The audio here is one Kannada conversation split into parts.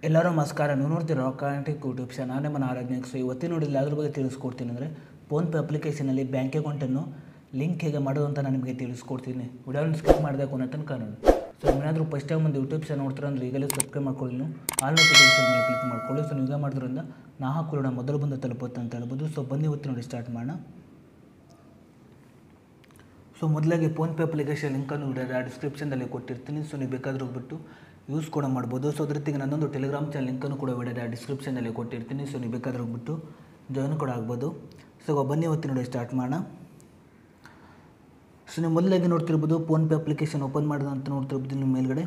ಎಲ್ಲರೂ ನಮಸ್ಕಾರ. ನೀವು ನೋಡ್ತೀರ ರೊಕ್ಕಾಂಟಿಕ್ ಯೂಟ್ಯೂಬ್ ಚಾನಲ್. ನಾನೇ ಮನ ಆರಾಧನೆ. ಸೊ ಇವತ್ತಿನ ನೋಡಿಲ್ಲ ಅದ್ರ ಬಗ್ಗೆ ತಿಳಿಸ್ಕೊಡ್ತೀನಿ. ಅಂದರೆ ಫೋನ್ಪೇ ಅಪ್ಲಿಕೇಶನಲ್ಲಿ ಬ್ಯಾಂಕ್ ಅಕೌಂಟನ್ನು ಲಿಂಕ್ ಹೇಗೆ ಮಾಡೋದು ಅಂತ ನಾನು ನಿಮಗೆ ತಿಳಿಸ್ಕೊಡ್ತೀನಿ. ವಿಡಿಯೋನ ಸ್ಕಿಪ್ ಮಾಡಿದೆ ಕೊನೆ ತನಕ ನೋಡಿ. ಸೊ ಏನಾದರೂ ಫಸ್ಟ್ ಟೈಮ್ ಒಂದು ಯೂಟ್ಯೂಬ್ ಚಾನಲ್ ನೋಡ್ತಾರೆ ಅಂದರೆ ಈಗಲೇ ಸಬ್ಸ್ಕ್ರೈಬ್ ಮಾಡ್ಕೊಳ್ಳಿ. ನೀವು ಆಲ್ ನೋಟಿಫಿಕೇಶನ್ ಮೇಲೆ ಕ್ಲಿಕ್ ಮಾಡ್ಕೊಳ್ಳಿ. ಸೊ ನೀವು ಮಾಡೋದ್ರಿಂದ ನಾ ಹಾಕೊಳ್ಳೋಣ ಮೊದಲು ಬಂದು ತಲುಪುತ್ತೆ ಅಂತ ಹೇಳ್ಬೋದು. ಸೊ ಬನ್ನಿ ಇವತ್ತು ನೋಡಿ ಸ್ಟಾರ್ಟ್ ಮಾಡೋಣ. ಸೊ ಮೊದಲಾಗಿ ಫೋನ್ಪೇ ಅಪ್ಲಿಕೇಶನ್ ಲಿಂಕನ್ನು ವಿಡಿಯೋದ ಡಿಸ್ಕ್ರಿಪ್ಷನ್ದಲ್ಲಿ ಕೊಟ್ಟಿರ್ತೀನಿ. ಸೊ ನೀವು ಬೇಕಾದರೂ ಹೋಗ್ಬಿಟ್ಟು ಯೂಸ್ ಕೂಡ ಮಾಡ್ಬೋದು. ಸೊ ಅದ್ರ ಜೊತೆಗೆ ನನ್ನೊಂದು ಟೆಲಿಗ್ರಾಮ್ ಚಾನಲ್ ಲಿಂಕನ್ನು ಕೂಡ ವಿಡಿಯೋದ ಡಿಸ್ಕ್ರಿಪ್ಷನ್ನಲ್ಲಿ ಕೊಟ್ಟಿರ್ತೀನಿ. ಸೊ ನೀವು ಬೇಕಾದರೂ ಹೋಗ್ಬಿಟ್ಟು ಜಾಯ್ನ್ ಕೂಡ ಆಗ್ಬೋದು. ಸೊ ಬನ್ನಿ ಇವತ್ತು ನೋಡಿ ಸ್ಟಾರ್ಟ್ ಮಾಡೋಣ. ಸೊ ನೀವು ಮೊದಲಾಗಿ ನೋಡ್ತಿರ್ಬೋದು ಫೋನ್ಪೇ ಅಪ್ಲಿಕೇಶನ್ ಓಪನ್ ಮಾಡಿದ ಅಂತ ನೋಡ್ತಿರ್ಬೋದು. ನಿಮ್ಮ ಮೇಲ್ಗಡೆ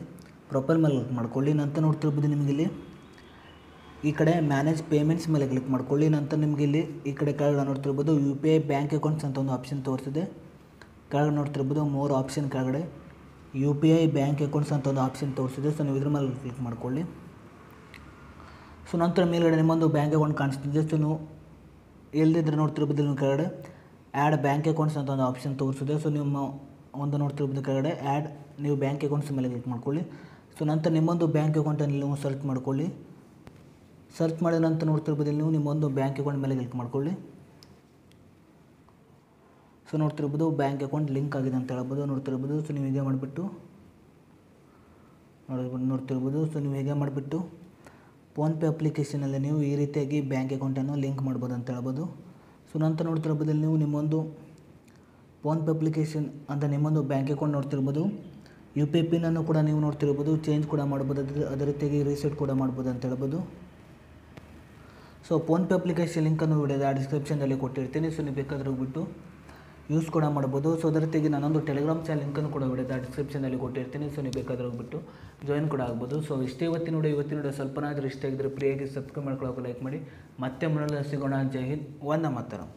ಪ್ರೊಫೈಲ್ ಮೇಲೆ ಕ್ಲಿಕ್ ಮಾಡ್ಕೊಳ್ಳಿ. ನಂತರ ನೋಡ್ತಿರ್ಬೋದು ನಿಮಗೆ ಇಲ್ಲಿ ಈ ಕಡೆ ಮ್ಯಾನೇಜ್ ಪೇಮೆಂಟ್ಸ್ ಮೇಲೆ ಕ್ಲಿಕ್ ಮಾಡ್ಕೊಳ್ಳಿ. ನಂತರ ನಿಮಗೆ ಇಲ್ಲಿ ಈ ಕಡೆ ಕೆಳಗಡೆ ನೋಡ್ತಿರ್ಬೋದು UPI ಬ್ಯಾಂಕ್ ಅಕೌಂಟ್ಸ್ ಅಂತ ಒಂದು ಆಪ್ಷನ್ ತೋರಿಸಿದೆ. ಕೆಳಗಡೆ ನೋಡ್ತಿರ್ಬೋದು 3 ಆಪ್ಷನ್ ಕೆಳಗಡೆ UPI ಬ್ಯಾಂಕ್ ಅಕೌಂಟ್ಸ್ ಅಂತ ಒಂದು ಆಪ್ಷನ್ ತೋರಿಸಿದೆ. ಸೊ ನೀವು ಇದ್ರ ಮೇಲೆ ಕ್ಲಿಕ್ ಮಾಡ್ಕೊಳ್ಳಿ. ಸೊ ನಂತರ ಮೇಲ್ಗಡೆ ನಿಮ್ಮೊಂದು ಬ್ಯಾಂಕ್ ಅಕೌಂಟ್ ಕಾಣಿಸ್ತಿದೆ. ಸೊ ನೀವು ಎಲ್ಲಿದ್ದರೆ ನೋಡ್ತಿರ್ಬೋದು ನಿಮ್ಮ ಕೆಳಗಡೆ ಆ್ಯಡ್ ಬ್ಯಾಂಕ್ ಅಕೌಂಟ್ಸ್ ಅಂತ ಒಂದು ಆಪ್ಷನ್ ತೋರಿಸಿದೆ. ಸೊ ನಿಮ್ಮ ಒಂದು ನೋಡ್ತಿರ್ಬೋದು ಕೆಳಗಡೆ ಆ್ಯಡ್ ನೀವು ಬ್ಯಾಂಕ್ ಅಕೌಂಟ್ಸ್ ಮೇಲೆ ಕ್ಲಿಕ್ ಮಾಡ್ಕೊಳ್ಳಿ. ಸೊ ನಂತರ ನಿಮ್ಮೊಂದು ಬ್ಯಾಂಕ್ ಅಕೌಂಟನ್ನು ನೀವು ಸರ್ಚ್ ಮಾಡ್ಕೊಳ್ಳಿ. ಸರ್ಚ್ ಮಾಡಿದ ನಂತರ ನೋಡ್ತಿರ್ಬೋದು ನೀವು ನಿಮ್ಮೊಂದು ಬ್ಯಾಂಕ್ ಅಕೌಂಟ್ ಮೇಲೆ ಕ್ಲಿಕ್ ಮಾಡ್ಕೊಳ್ಳಿ. ಸೊ ನೋಡ್ತಿರ್ಬೋದು ಬ್ಯಾಂಕ್ ಅಕೌಂಟ್ ಲಿಂಕ್ ಆಗಿದೆ ಅಂತ ಹೇಳ್ಬೋದು. ನೋಡ್ತಿರ್ಬೋದು ಸೊ ನೀವು ಹೀಗೆ ಮಾಡಿಬಿಟ್ಟು ನೋಡ್ತಿರ್ಬೋದು. ಸೊ ನೀವು ಹೀಗೆ ಮಾಡಿಬಿಟ್ಟು ಫೋನ್ಪೇ ಅಪ್ಲಿಕೇಶನಲ್ಲಿ ನೀವು ಈ ರೀತಿಯಾಗಿ ಬ್ಯಾಂಕ್ ಅಕೌಂಟನ್ನು ಲಿಂಕ್ ಮಾಡ್ಬೋದು ಅಂತ ಹೇಳ್ಬೋದು. ಸೊ ನಂತರ ನೋಡ್ತಿರ್ಬೋದು ನೀವು ನಿಮ್ಮೊಂದು ಫೋನ್ಪೇ ಅಪ್ಲಿಕೇಶನ್ ಅಂತ ನಿಮ್ಮೊಂದು ಬ್ಯಾಂಕ್ ಅಕೌಂಟ್ ನೋಡ್ತಿರ್ಬೋದು. UPI ಪಿನ್ನನ್ನು ಕೂಡ ನೀವು ನೋಡ್ತಿರ್ಬೋದು ಚೇಂಜ್ ಕೂಡ ಮಾಡ್ಬೋದು. ಅದೇ ರೀತಿಯಾಗಿ ರೀಸೆಟ್ ಕೂಡ ಮಾಡ್ಬೋದು ಅಂತ ಹೇಳ್ಬೋದು. ಸೊ ಫೋನ್ಪೇ ಅಪ್ಲಿಕೇಶನ್ ಲಿಂಕನ್ನು ವಿಡಿಯೋದ ಡಿಸ್ಕ್ರಿಪ್ಷನ್ದಲ್ಲಿ ಕೊಟ್ಟಿರ್ತೀನಿ. ಸೊ ನೀವು ಬೇಕಾದ್ರೆ ಹೋಗ್ಬಿಟ್ಟು ಯೂಸ್ ಕೂಡ ಮಾಡ್ಬೋದು. ಸೊ ಅದರ ಜೊತೆಗೆ ನಾನೊಂದು ಟೆಲಿಗ್ರಾಮ್ ಚಾನಲ್ ಲಿಂಕನ್ನು ಕೂಡ ವಿಡಿಯೋದ ಡಿಸ್ಕ್ರಿಪ್ಷನಲ್ಲಿ ಕೊಟ್ಟಿರ್ತೀನಿ. ಸೊ ನೀವು ಬೇಕಾದ್ರೆ ಹೋಗ್ಬಿಟ್ಟು ಜಾಯಿನ್ ಕೂಡ ಆಗ್ಬೋದು. ಸೊ ಇಷ್ಟೇ ಇವತ್ತಿನ ವಿಡಿಯೋ ಸ್ವಲ್ಪನಾದರೂ ಇಷ್ಟ ಆಗಿದ್ರೆ ಫ್ರೀಯಾಗಿ ಸಬ್ಸ್ಕ್ರೈಬ್ ಮಾಡ್ಕೊಳ್ಳೋಕೆ ಲೈಕ್ ಮಾಡಿ. ಮತ್ತೆ ಮುಂದೆ ಸಿಗೋಣ. ಜೈ ಹಿಂದ್, ವಂದೇ ಮಾತರಂ.